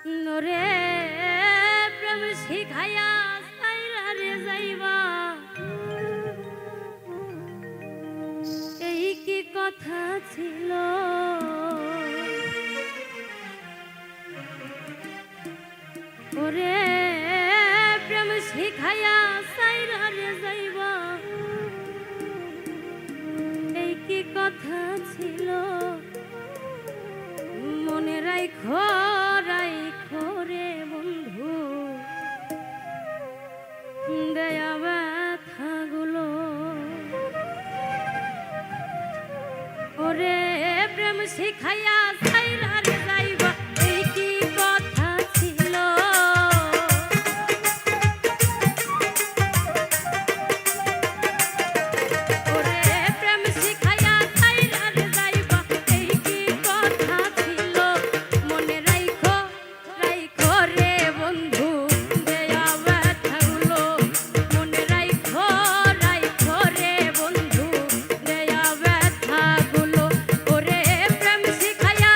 নরে প্রেম শিখাইয়া সাইরা রে যাইবা, এই কি কথা ছিল? ওরে প্রেম শিখাইয়া সাইরা রে যাইবা, এই কি কথা ছিল? মনে রাইখো রাইখো রে বন্ধু, দেয়া ব্যথাগুলো। ওরে প্রেম শিখাইয়া সাইরা রে যাইবা, এই কি কথা ছিল? ওরে প্রেম শিখাইয়া সাইরা রে যাইবা, এই কি কথা ছিল? মনে রাইখো রাইখো রে বন্ধু, দেয়া ব্যথাগুলো। মনে রাইখো রাইখো রে বন্ধু, দেয়া ব্যথাগুলো। ওরে প্রেম শিখাইয়া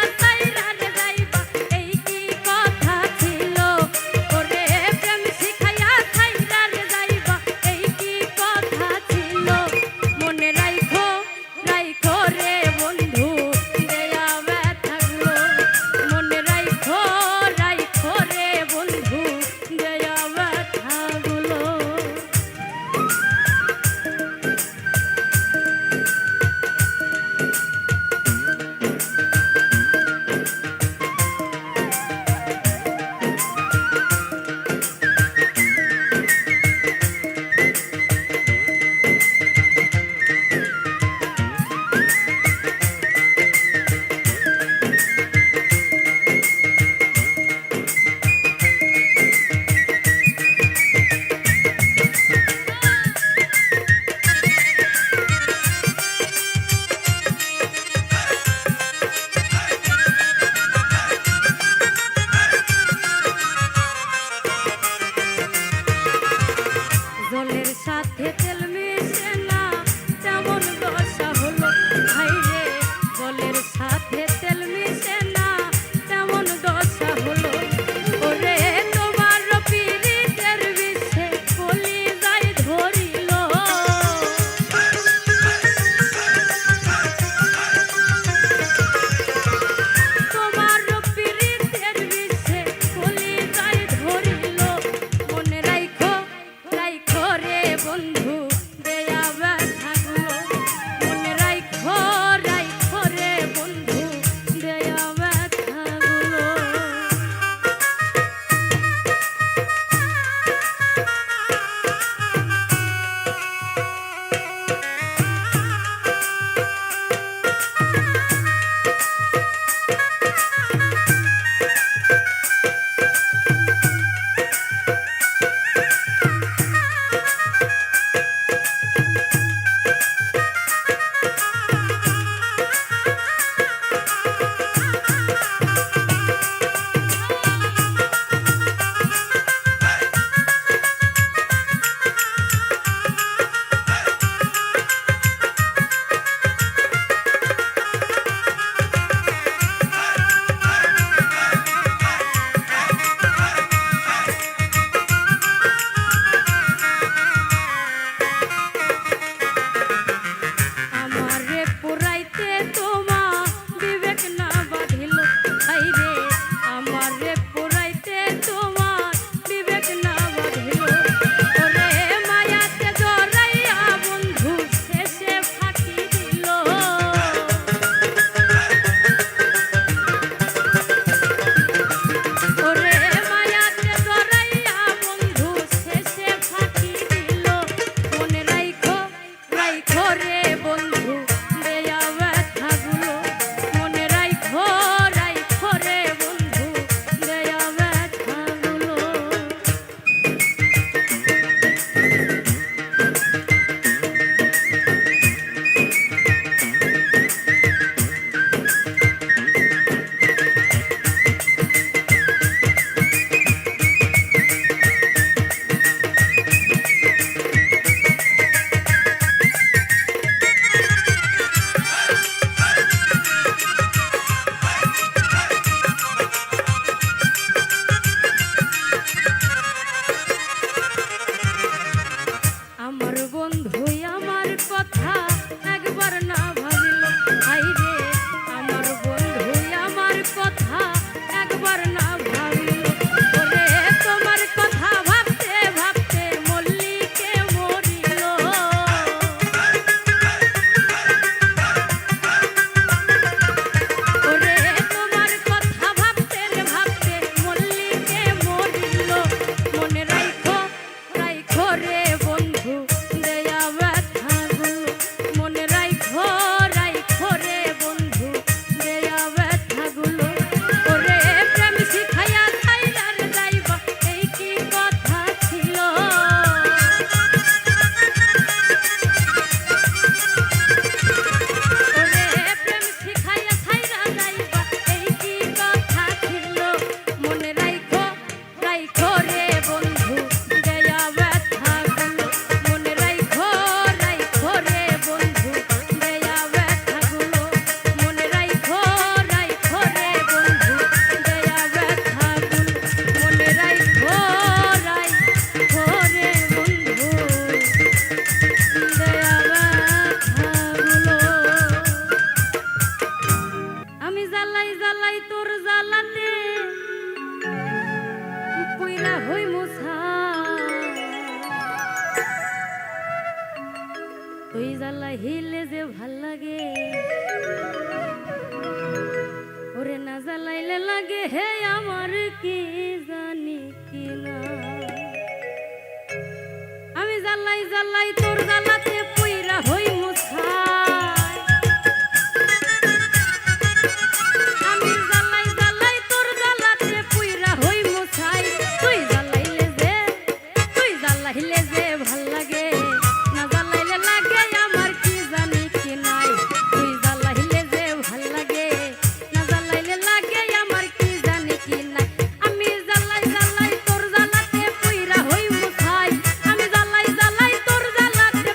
কি জানি কি না। আমি জ্বালাই জ্বালাই তোর জ্বালাতে পুইরা হই মুছাই, আমি জ্বালাই জ্বালাই তোর জ্বালাতে পুইরা হই মুছাই। তুই জ্বালাইলে যে ভাল লাগে, না জ্বালাইলে লাগে আমার কি জানি কি নাই। তুই জ্বালাইলে যে ভাল লাগে, না জ্বালাইলে লাগে আমার কি জানি কি নাই। আমি জ্বালাই জ্বালাই তোর জ্বালাতে পুইরা হই মুছাই, আমি জ্বালাই জ্বালাই তোর জ্বালাতে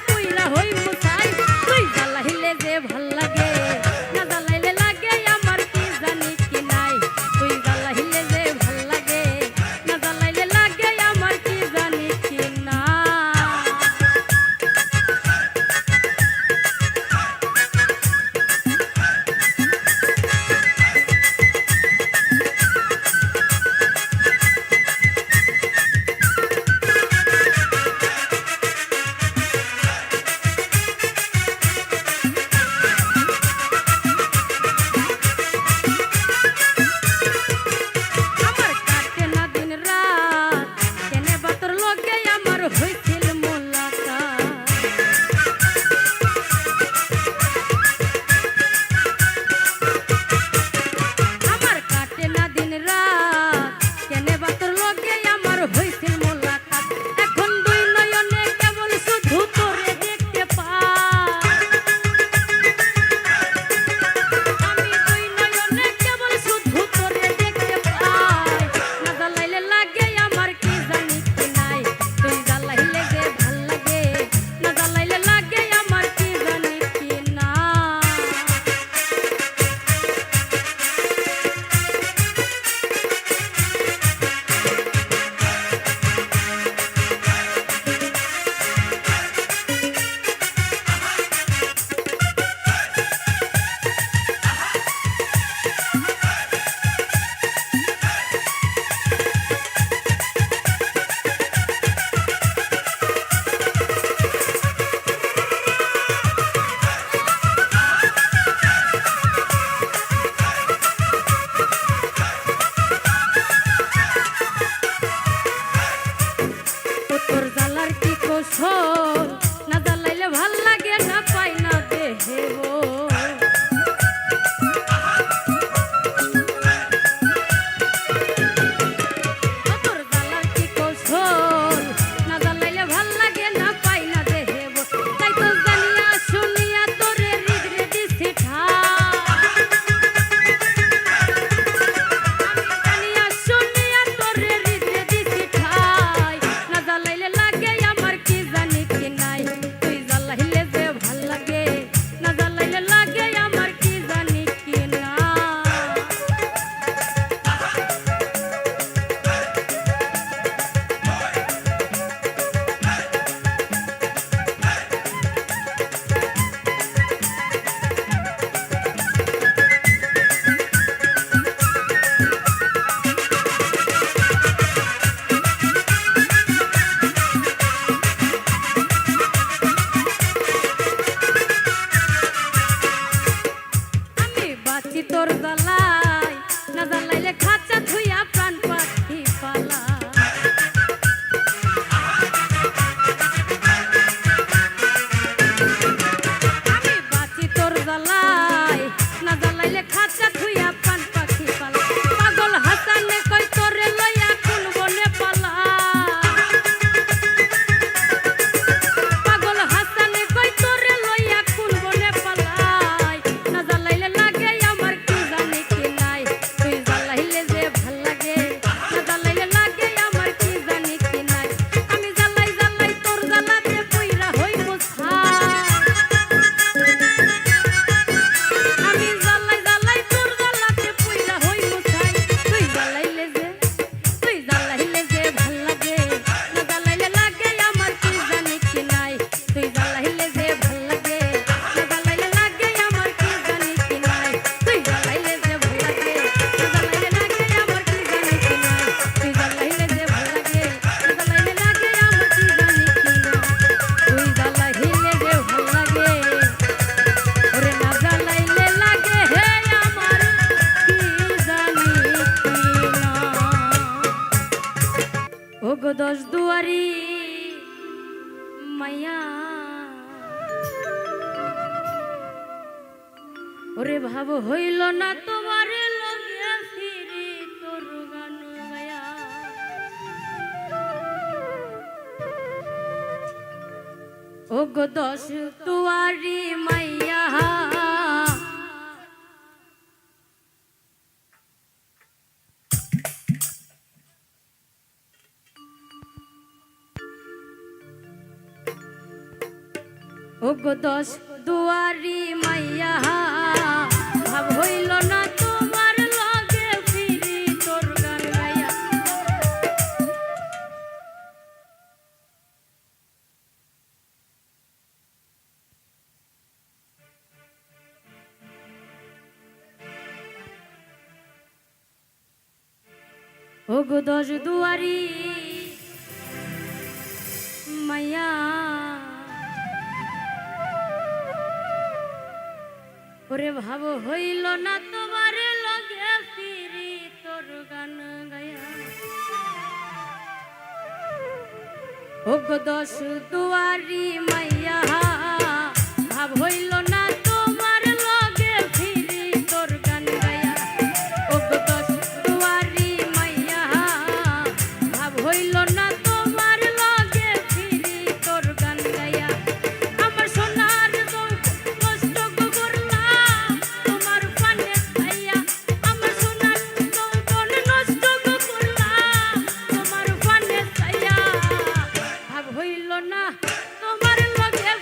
ওগো দশ দুয়ারি মাইয়া ওরে ভাব হইল না তোমার লগে ফিরি তোর গান গায়া ওগো দশ দুয়ারি মাইয়া ওগো দশ দুয়ারি মাইয়া ভাব হইল না তোমার লগে ফিরি তোর গান গায়া ওগো দশ দুয়ারি মাইয়া ওরে ভাব হইল না তোমার লগে ফিরি তোর গান গায়া ওগো দশ দুয়ারি মাইয়া ভাব হইল না তোমার লগে ফিরি তোর গান গায়া ওগো দশ দুয়ারি মাইয়া ভাব হইল না তোমার লগে ফিরি তোর গান গায়া আমার সোনার কষ্ট করলা তোমার পানে খাইয়া আমার সোনার যৌবন নষ্ট করলা তোমার পানে খাইয়া ভাব হইল না তোমার লগে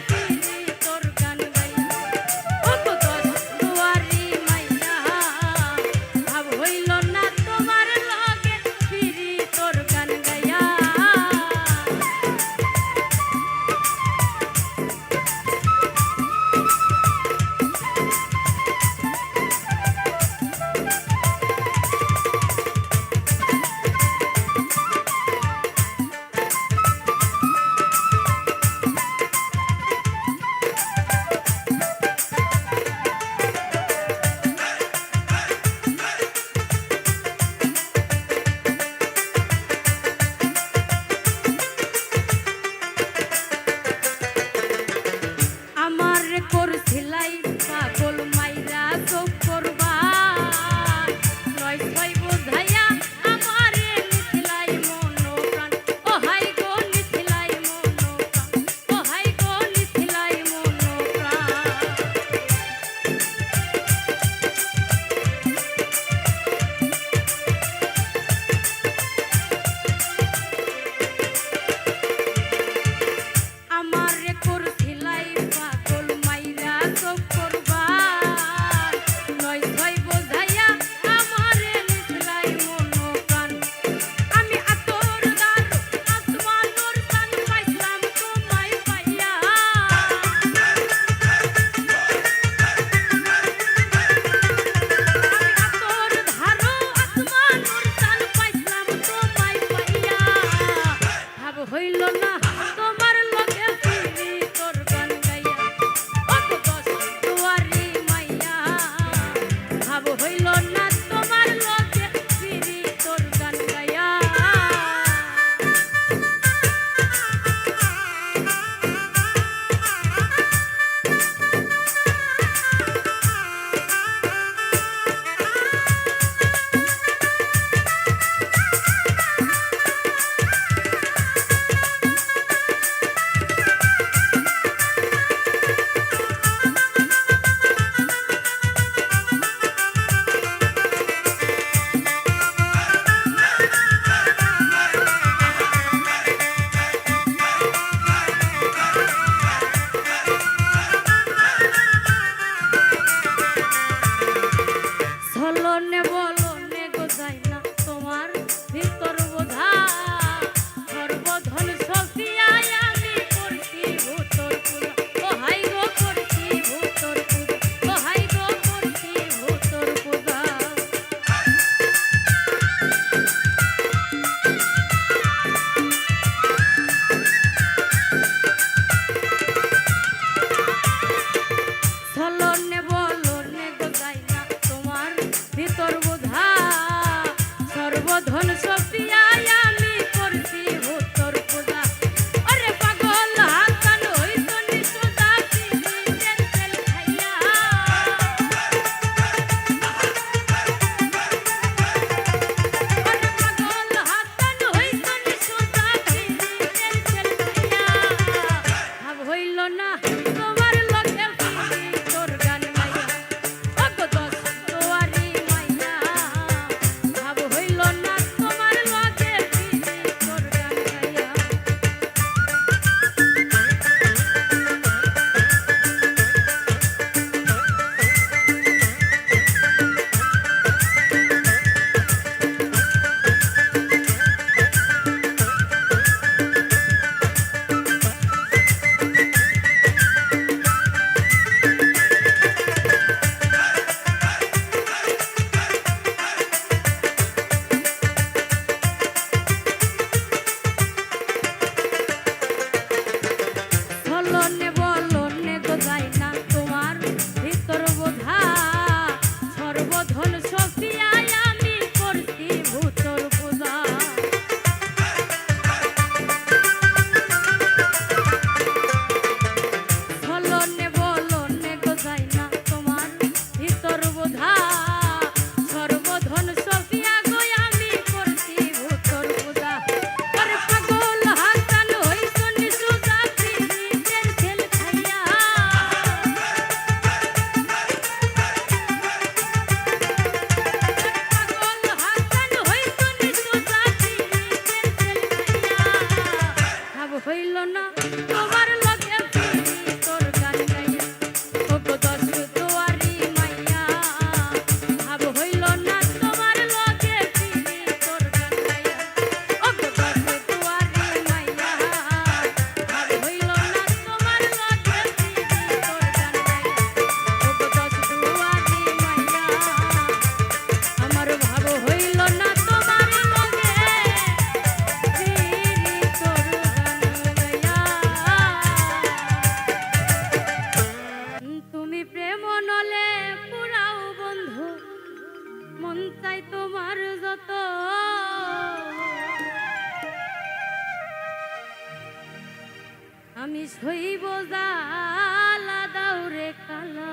সইব জ্বালা দাউরে কালা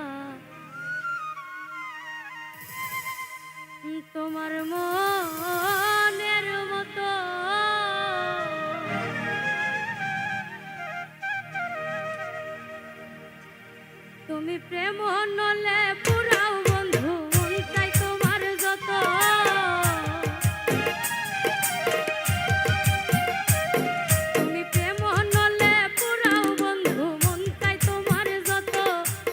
তোমার মনের মতো তুমি প্রেম নলে পুরাও বন্ধু মন চাই তোমার যত তুমি প্রেম নলে পুরাও বন্ধু মন চাই তোমার যত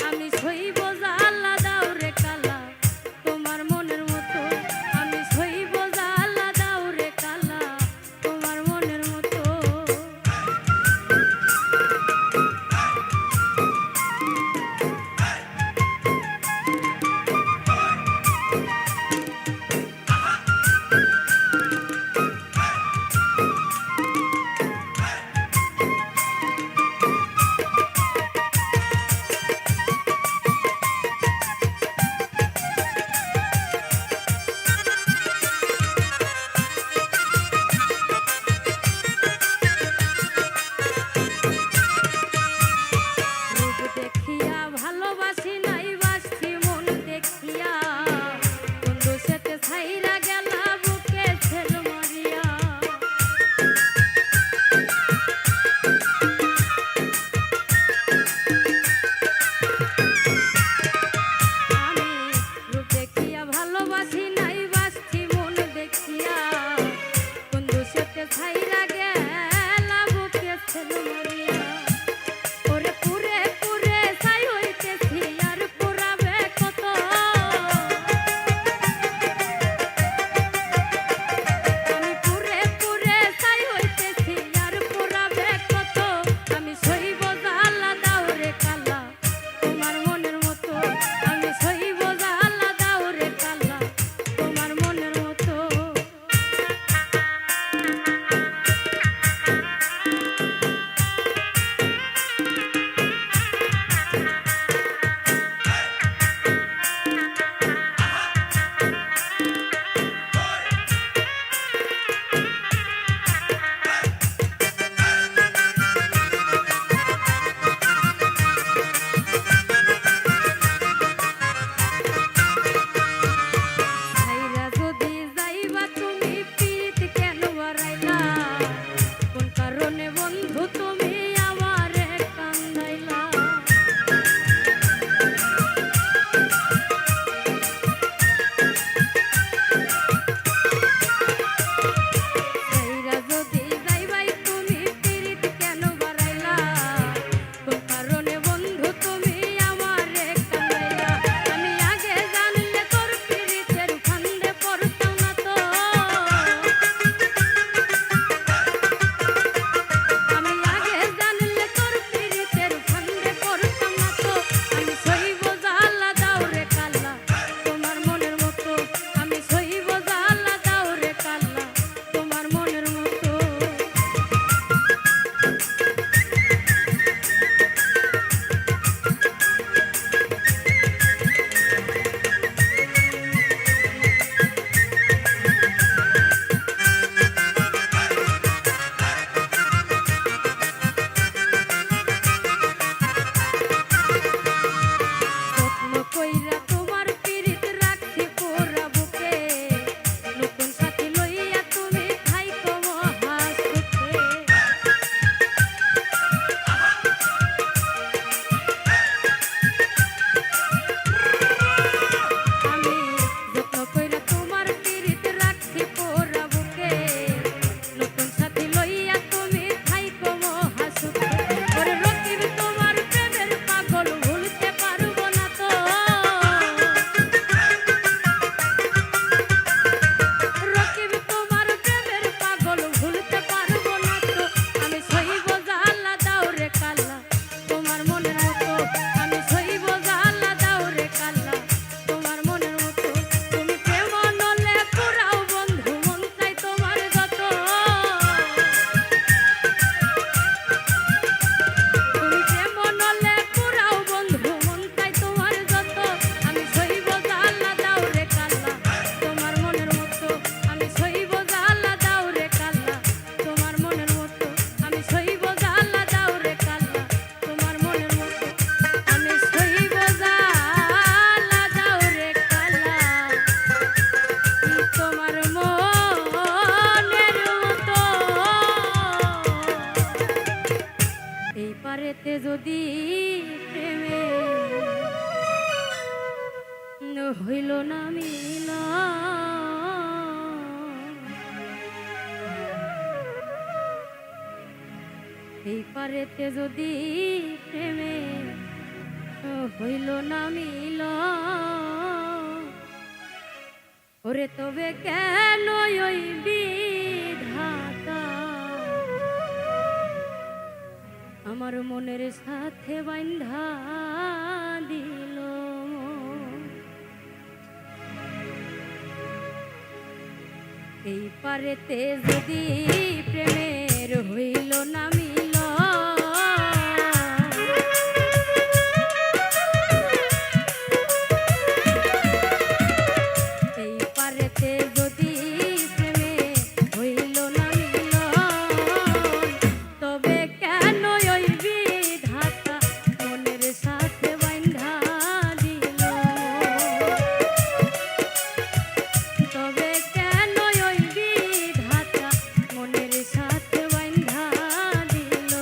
আমি সইব জ্বালা দাউরে কালা তোমার মনের মতো আমি সইব জ্বালা দাউরে কালা তোমার মনের মতো ভালোবাসি নাই বাসছি মন দেখিয়া বন্ধু সেতে ছাইরা গেলা বুকে ছেল মারিয়া আমি রূপ দেখিয়া ভালোবাসি নাই বাসছি মন দেখিয়া বন্ধু সেতে ছাইরা গেলা বুকে ছেল মারিয়া ওরে পুরে পুরে ছাই হইতেছি আর পুরাবে কত আমি পুরে পুরে ছাই হইতেছি আর পুরাবে কত আমি সইব জ্বালা দাউরে কালা তোমার মনের মতো আমি সইব জ্বালা দাউরে কালা তোমার মনের মতো যদি প্রেমে হইল না মিলা, এই পারেতে যদি প্রেমে হইল না মিলা, ওরে তবে কেন ওই বিধাতা আমার মনের সাথে বান্ধা দিল। এই পারেতে যদি প্রেমের হইল না মিল, এই পারেতে যদি প্রেমে হইল না মিল, তবে কেন ওই বিধাতা মনের সাথে বান্ধা দিল, তবে কেন ওই বিধাতা মনের সাথে বান্ধা দিল।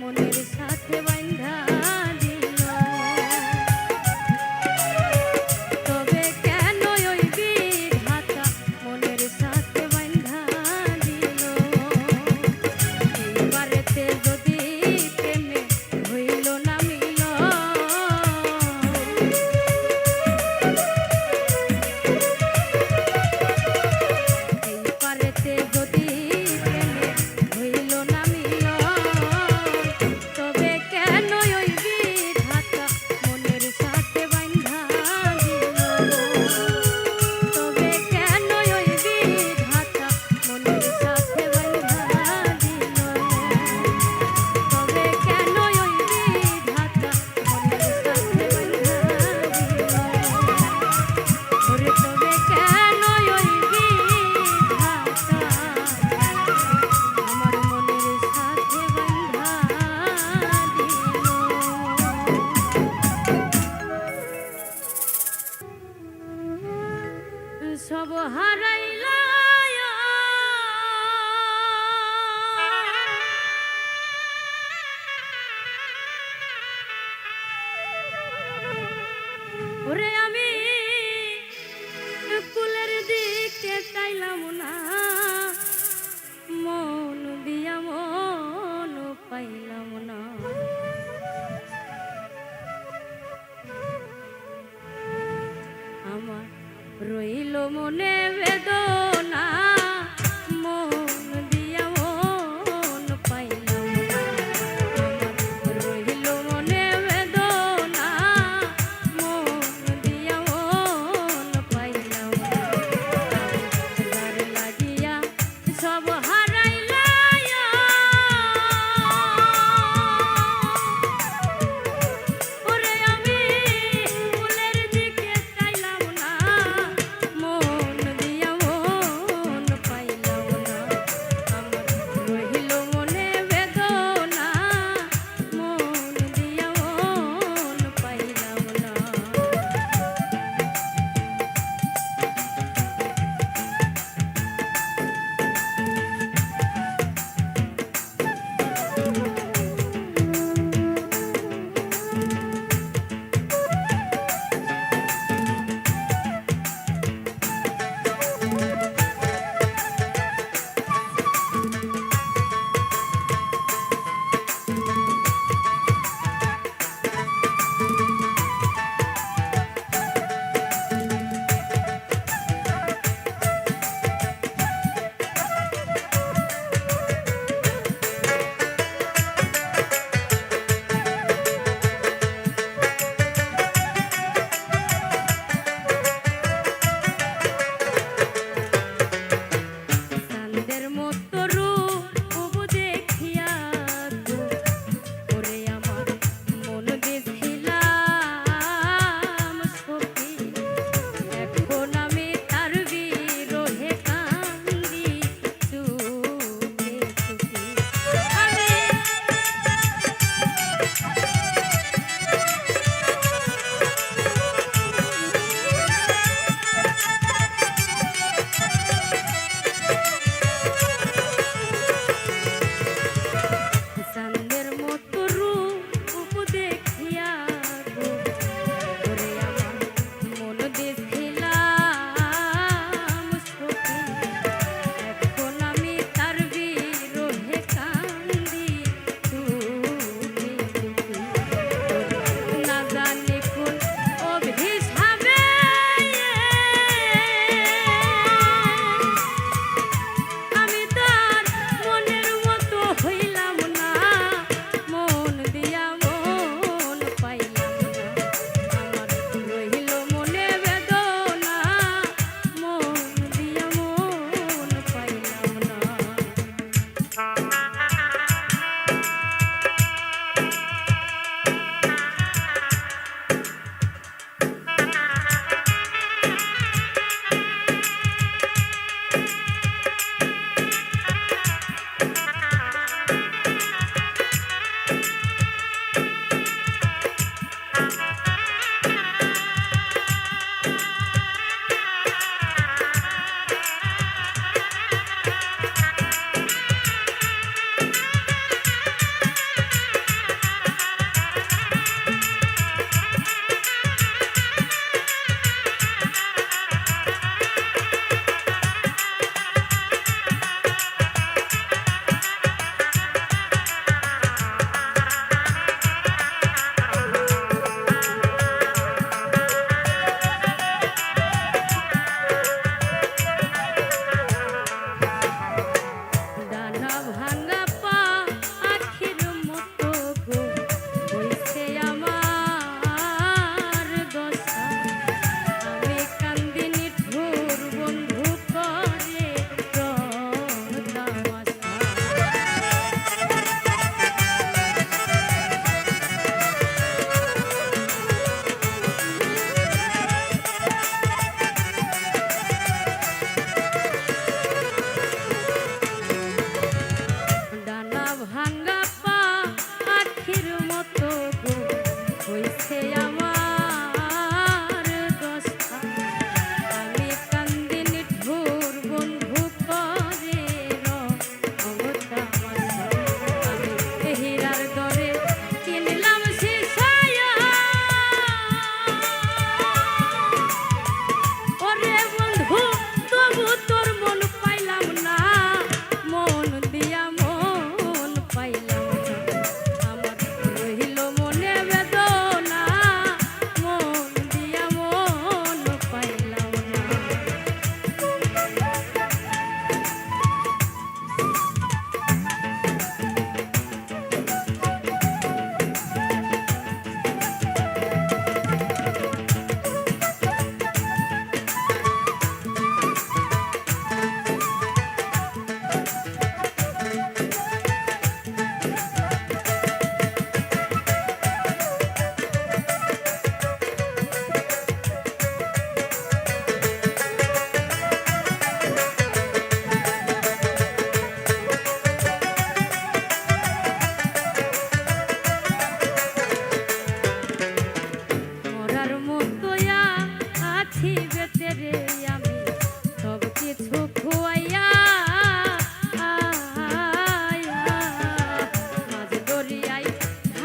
মনের সাথে বান্ধা ওরে আমি কুলের দিকে চাইলাম না, মন দিয়া মন পাইলাম না। আমার রইল মনে বেদনা, মন দিয়া মন পাইলাম না। আমার রইল মনে বেদনা, মন দিয়া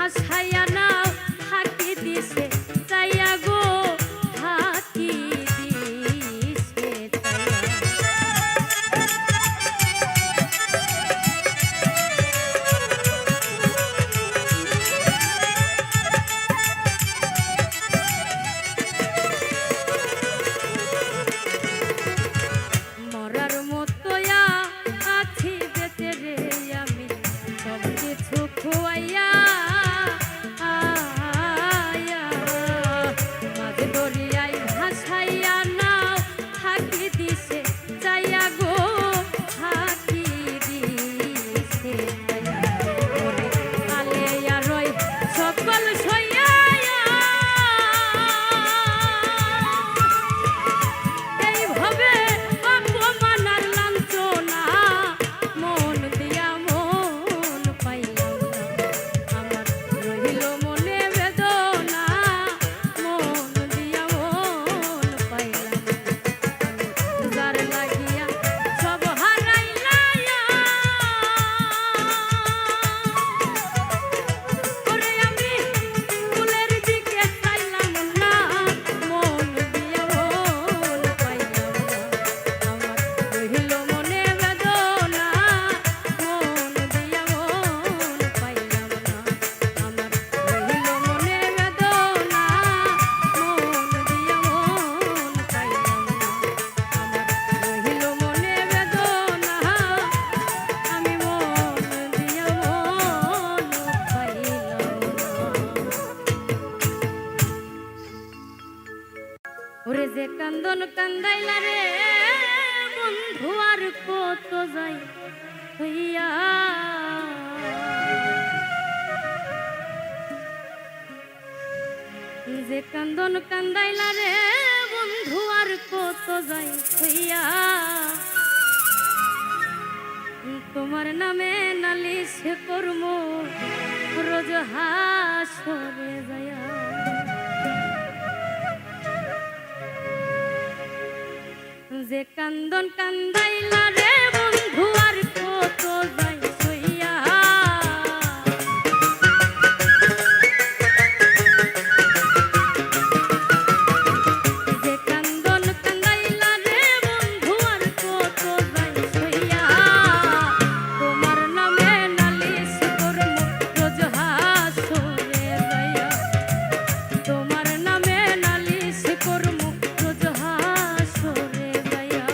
ভাসাইয়া নাও ফাঁকি দিছে চাইয়া গো ফাঁকি দিছে মরার মতোয়া আছি বেঁচে রে আমি সব কিছু খোয়াইয়া মাঝ দরিয়ায় ভাসাইয়া নাও ফাঁকি দিছে চাইয়া গো ফাঁকি দিছে আলেয়া রই সকল সইয়া এইভাবে অপমান আর লাঞ্ছনা মন দিয়া মন পাইলাম না আমার রহিল মনে বেদনা মন দিয়া মন পাইলাম না যার লাগিয়া সব হারাইলায়া ওরে আমি ফুলের দিকে চাইলাম না মন দিয়া মন পাইলাম না আমার রহিল মনে বেদনা মন দিয়া মন পাইলাম না আমার রহিল মনে বেদনা মন দিয়া মন পাইলাম না আমার রহিল মনে বেদনা আমি মন দিয়া মন পাইলাম না ওরে যে কান্দন কান্দাইলা রে বন্ধু আর কত যাই হইয়া যে কান্দন কান্দাইলা রে বন্ধু আর কত যাই হইয়া তোমার নামে নালিশ করম রোজ হাসরে যায়া যে কান্দন কান্দাইলা রে বন্ধু আর কত যাই সইয়া যে কান্দন কান্দাইলা রে বন্ধু আর কত যাই সইয়া তোমার নামে নালিশ করম রোজ হাসরে যাইয়া তোমার নামে নালিশ করম রোজ হাসরে যাইয়া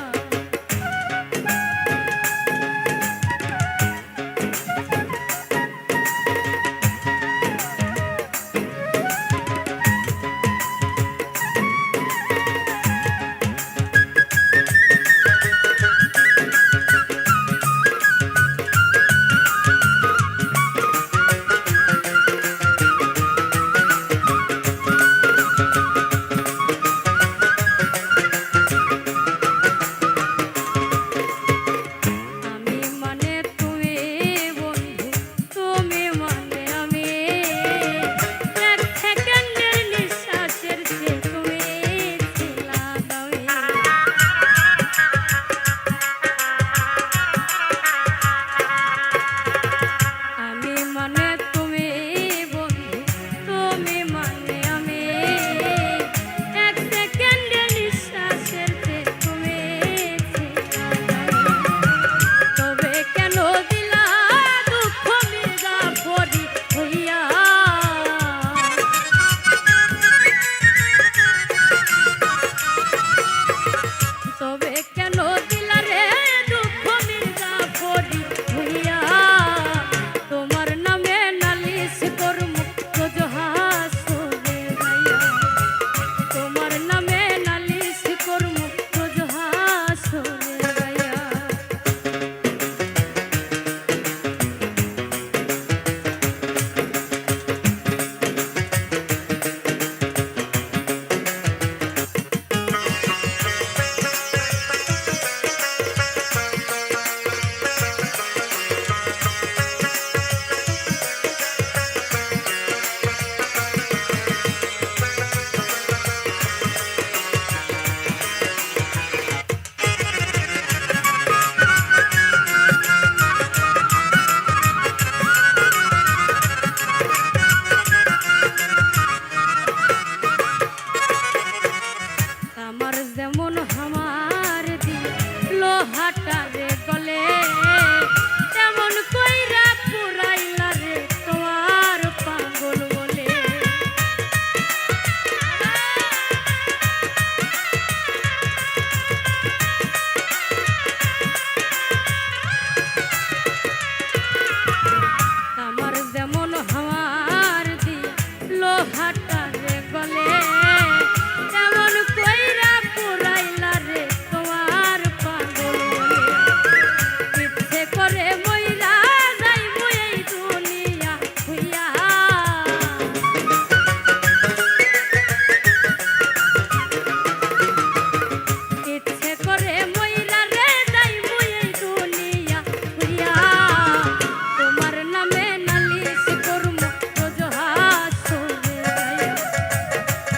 নামে নালিশ করমু রোজ হাসরে যাইয়া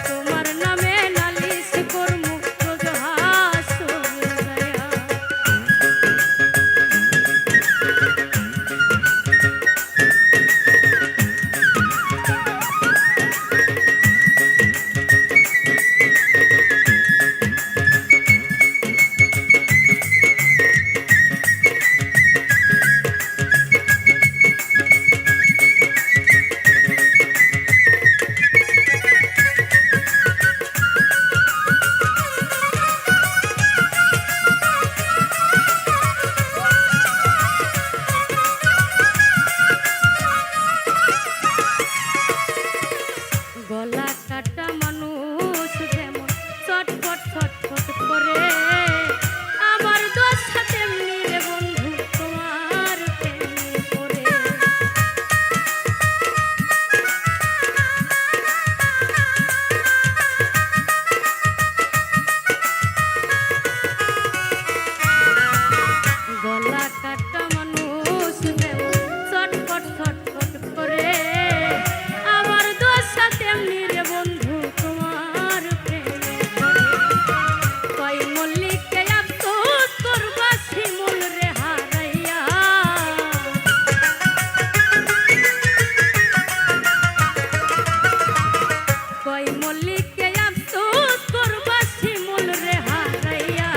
তোমার নামে নালিশ করমু রোজ হাসরে যাইয়া গলা কাটা মানুষ যেমন ছটফট ছটফট করে আমার দোষ তেমনি রে বন্ধু তোমার প্রেমে পড়ে গলা কাটা মানুষ যেমন ছটফট ছটফট করে আমার দোষ তেমনি রে বন্ধু তোমার প্রেমে পড়ে কই মল্লিককে আফসোস করবা শিমুল রে হারাইয়া কই মল্লিককে আফসোস করবা শিমুল রে হারাইয়া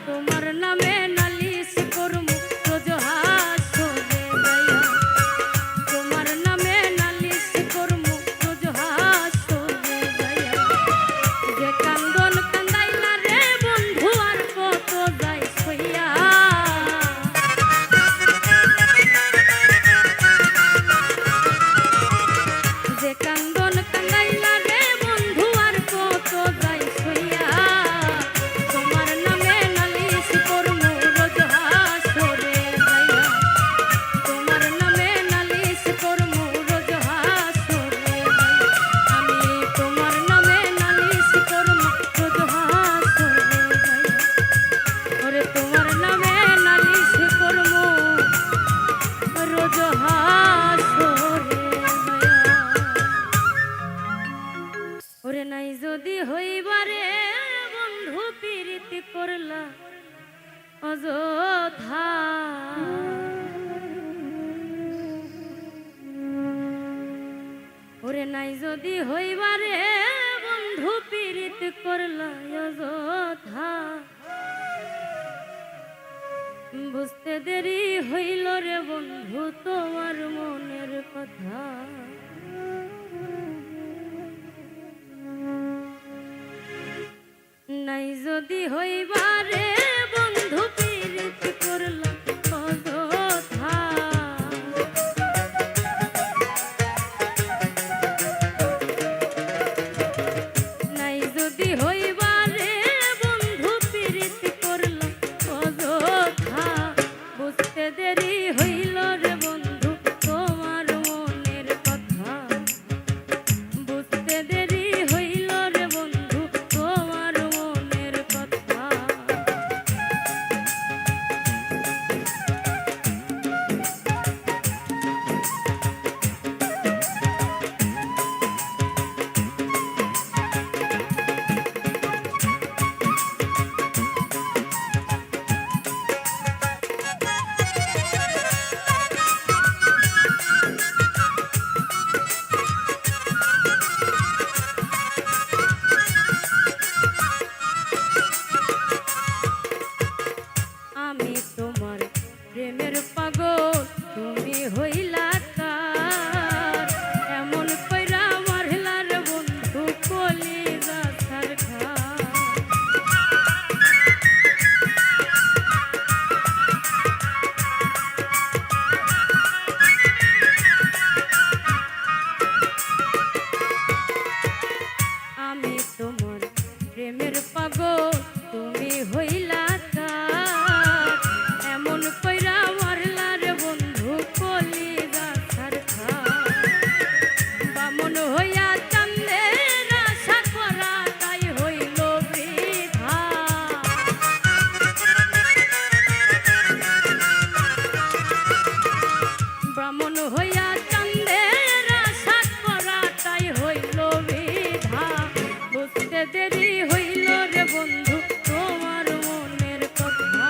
তোমার নামে নালিশ করমু রোজ হাসরে যাইয়া তোমার নামে নালিশ করমু রোজ হাসরে যাইয়া যে কান্দন কান্দাইলা রে বন্ধু আর কত যাই সইয়া যে কান্দন কান্দাইলা রে বন্ধু আর কত যাই সইয়া তোমার নামে নালিশ করমু রোজ হাসরে যাইয়া তোমার নামে নালিশ করমু রোজ হাসরে যাইয়া আমি তোমার নামে নালিশ করমু রোজ হাসরে যাইয়া ওরে তোমার নামে নালিশ করমু রোজ হাসরে যাইয়া ওরে নাই যদি হইবারে বন্ধু পীড়িত করলা অযথা ওরে নাই যদি হইবারে বন্ধু পীড়িত করলা অযথা বুঝতে দেরি হইল রে বন্ধু তোমার মনের কথা নাই যদি হইবারে বন্ধু পীড়িত করলা অযথা নাই যদি হইবারে বন্ধু পীড়িত করলা অযথা বুঝতে দেরি হইল রে বন্ধু তোমার মনের কথা বুঝতে দেরি হইল রে বন্ধু তোমার মনের কথা মন হইয়া চাঁদের আশা করাটাই হইল বিধা বুঝতে দেরি হইল রে বন্ধু তোমার মনের কথা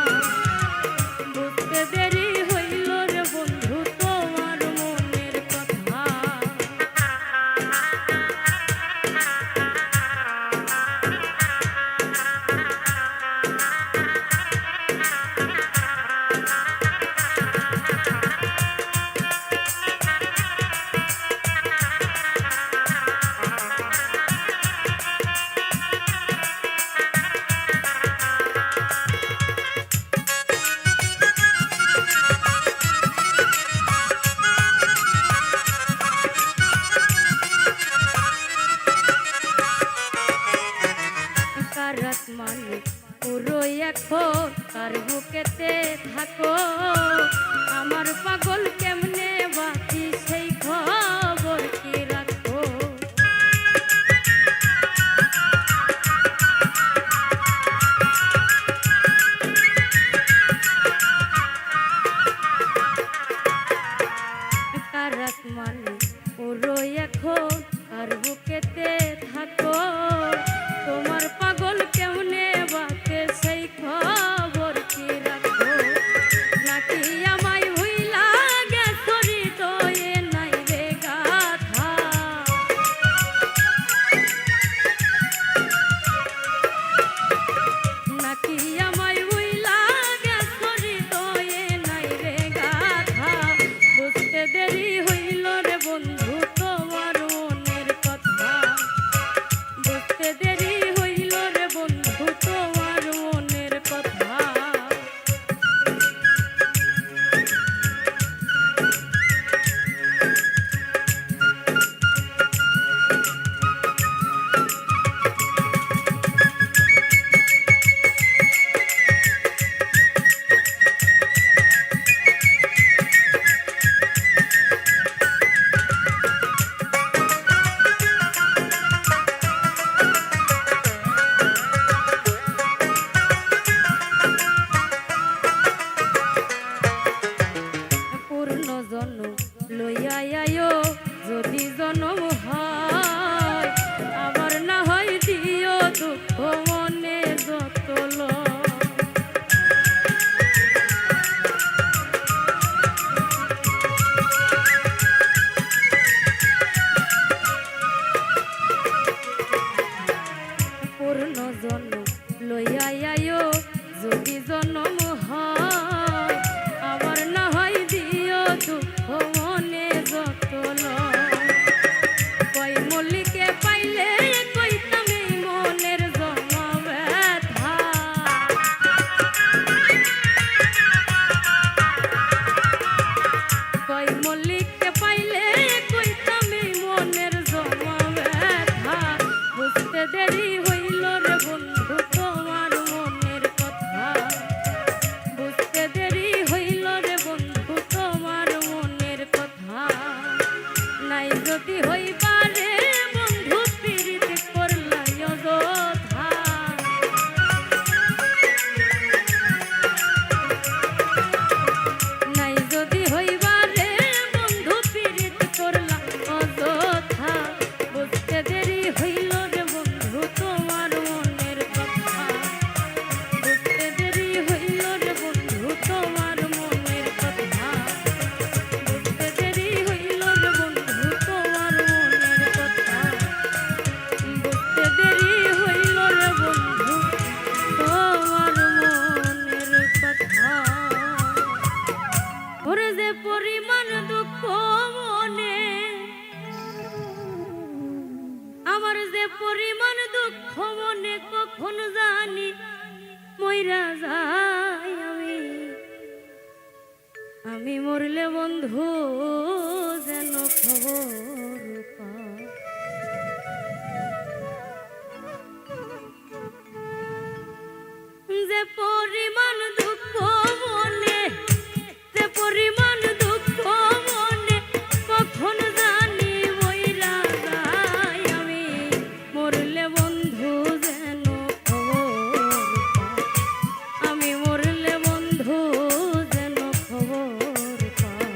বুঝতে দেরি হইল রে বন্ধু তোমার মনের কথা রাত মানে পুরো এখন কার বুকেতে থাকো আমার পাগল কেমনে বাকি সেই খবর কি রাখো কার রাত মানে পুরো এখন কার বুকেতে থাকো তোমার পাগল কেমনে বাকে সেই খবর কি রাখো নাকি আমায় ভুইলা গেছো হৃদয়ে নাই রে গাথা নাকি আমায় ভুইলা গেছো হৃদয়ে নাই রে গাথা বুঝতে দেরি হইল রে বন্ধু তোমার মনের কথা বুঝতে দেরি হইল রে বন্ধু তোমার মনের কথা পূর্ণ জন্ম লইয়া আয়ো যদি জন্ম হয় আবার না হয় দিও দুঃখ মনে যত পূর্ণ জন্ম লইয়া আয়ো যদি জন্ম হয় আবার না হয় দিও দুঃখ মনে যত কই মল্লিকে পাইলে কইতাম এই মনের জমা ব্যথা কই মল্লিককে পাইলে কইতাম এই মনের জমা ব্যথা বুঝতে দেরি হইল রে বন্ধু তোমার মনের কথা বুঝতে দেরি হইল রে বন্ধু তোমার মনের কথা নাই যদি হইবারে বন্ধু পীড়িত করলাই অযথা নাই যদি হইবারে বন্ধু পীড়িত করলা অযথা বুঝতে দেরি হইল রে বন্ধু তোমার মনের কথা বুঝতে দেরি হইল রে বন্ধু তোমার মনের কথা বুঝতে দেরি হইল রে বন্ধু তোমার মনের কথা বুঝতে দেরি হইল রে বন্ধু তোমার মনের কথা ওরে যে পরিমাণ দুঃখ মনে আমার যে পরিমাণ দুঃখ মনে কখন জানি মইরা যাই আমি মরলে বন্ধু যেন খবর পায় যে পরিমাণ দুঃখ মনে যে পরিমাণ দুঃখ মনে কখন জানি মইরা যাই আমি মরলে বন্ধু যেন খবর পায় আমি মরলে বন্ধু যেন খবর পায়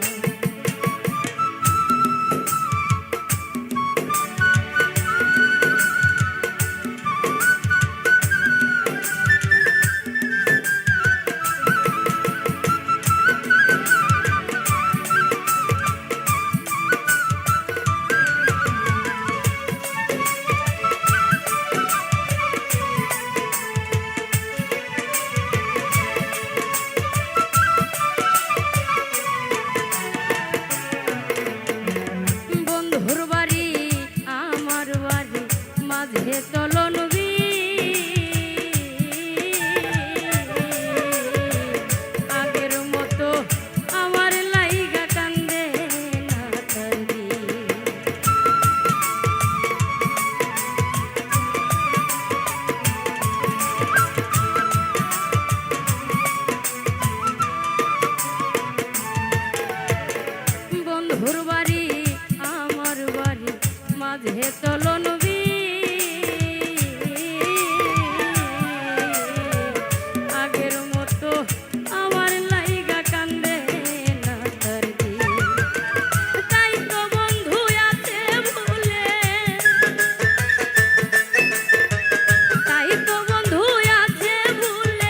বন্ধুর বাড়ি আমার বাড়ি মাঝে চলন আগের মতো আমার লাইগা কান্দে না তার দিন। তাই তো বন্ধু আছে ভুলে, তাই তো বন্ধু আছে ভুলে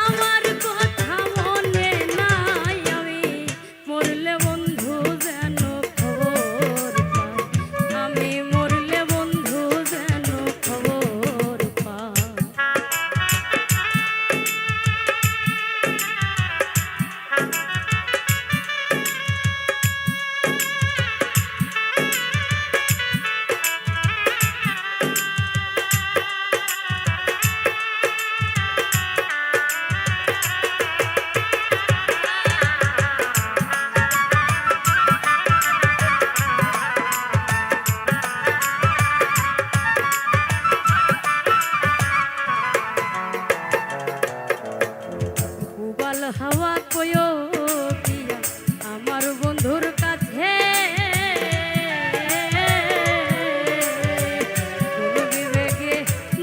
আমার কথা মনে নাই। আমি মরলে বন্ধু যেন খবর পায়, আমি মরলে বন্ধু যেন খবর পায়। উবাল হাওয়া কয়ো দিয়া আমার বন্ধুর কাছে, কোন বিবেকে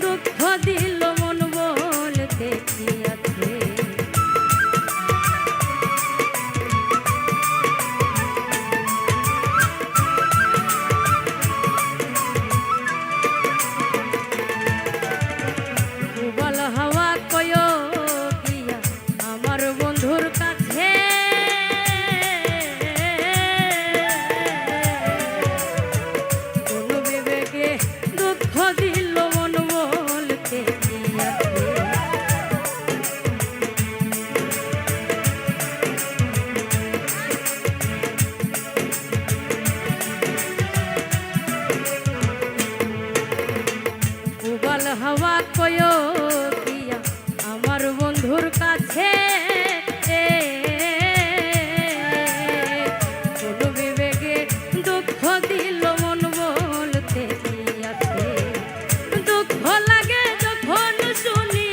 দুঃখ দিল মন বলতে কি আছে। উবাল হাওয়া কয়ো দিয়া আমার বন্ধুর কাছে, কোন বিবেকে দুঃখ দিল মন বলতে কি আছে। উবাল হাওয়া কয়ো দিয়া আমার বন্ধুর কাছে, কোন বিবেকে দুঃখ দিল মন বলতে কি আছে। দুঃখ লাগে যখন শুনি,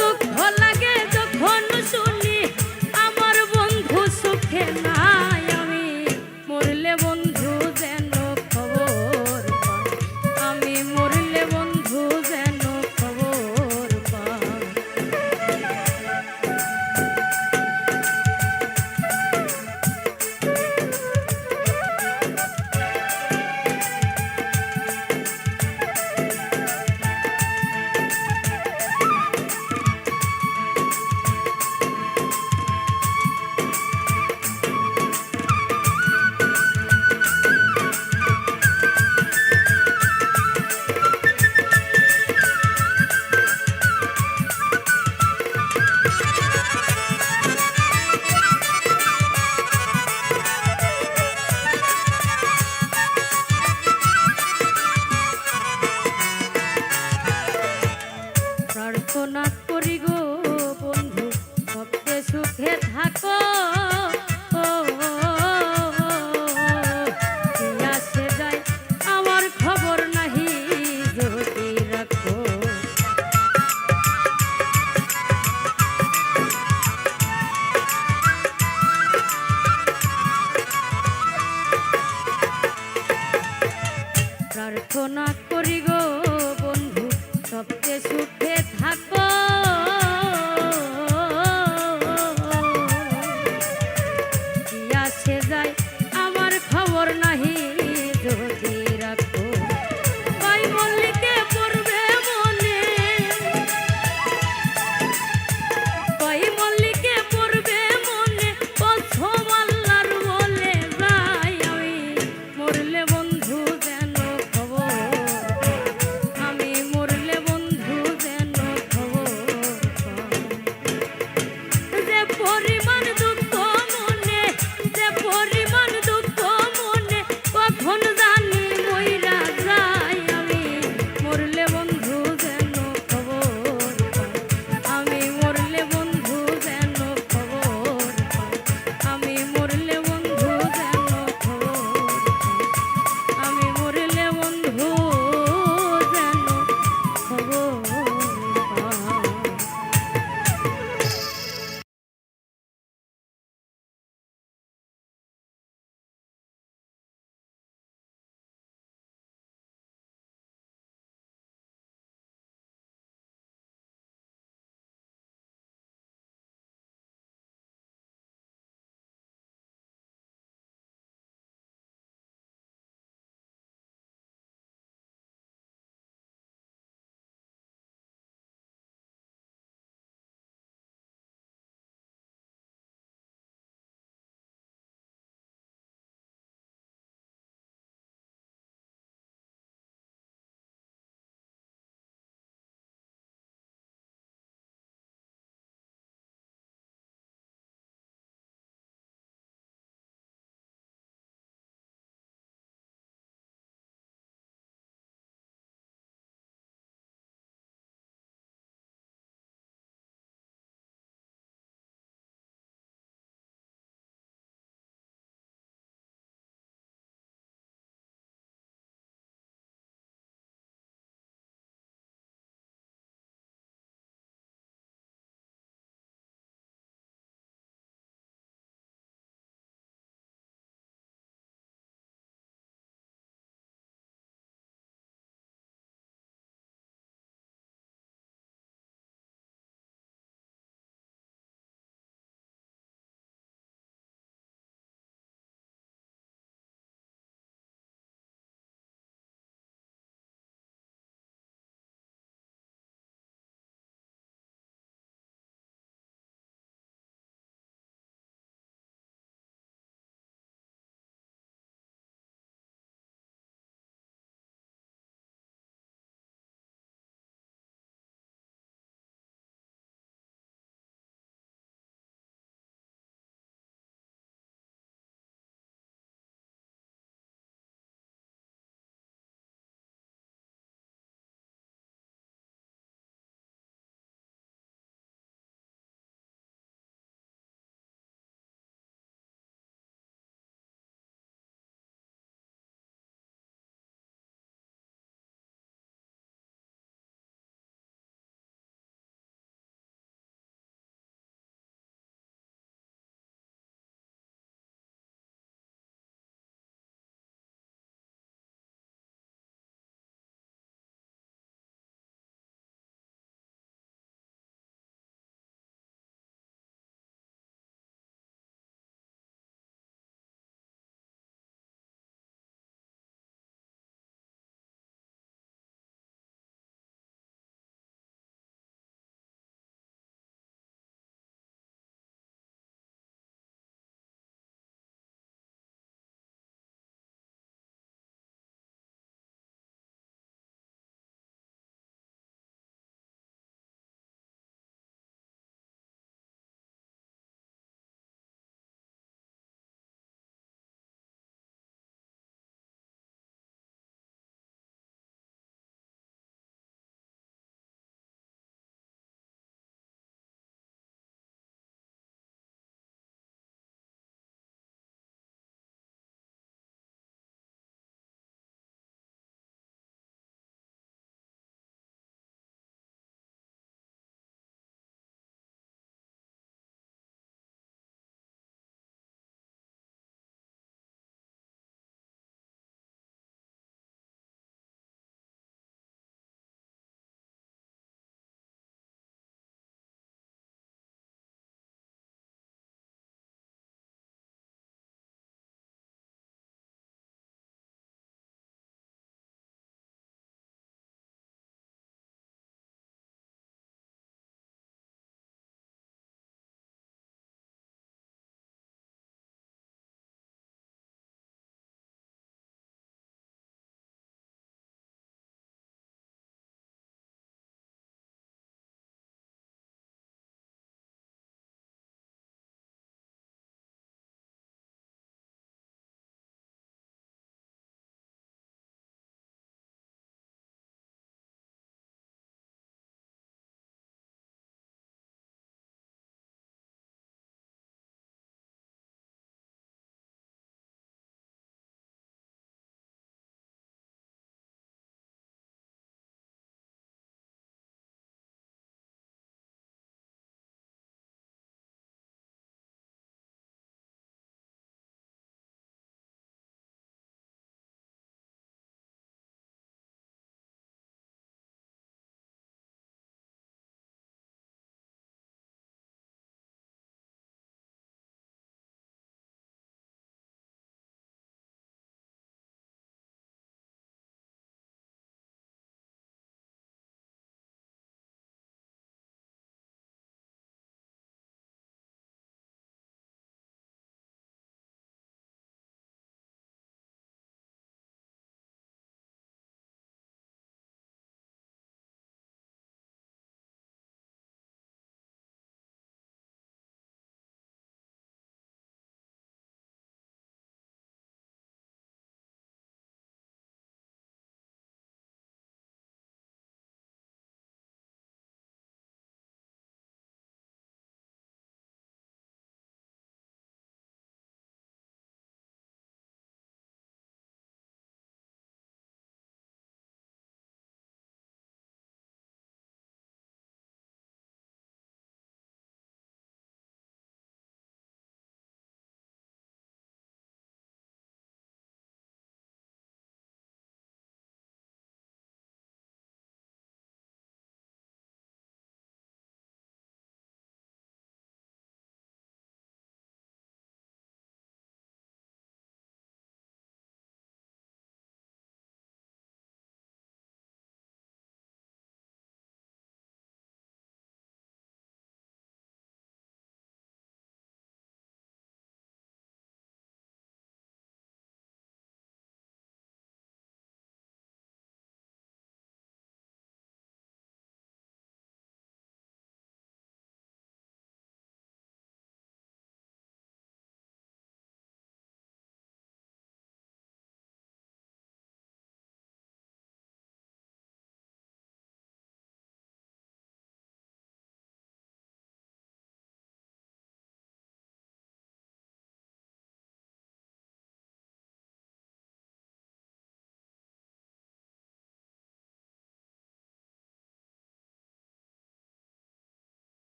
দুঃখ লাগে যখন শুনি আমার বন্ধু সুখে নাই। আমি মরলে বন্ধু যেন খবর পায়, আমি মরলে বন্ধু যেন খবর পায়। প্রার্থনা করি গো বন্ধু সবচেয়ে সুখে থাকো, কি আসে যায় আমার খবর নাহি যদি রাখো। প্রার্থনা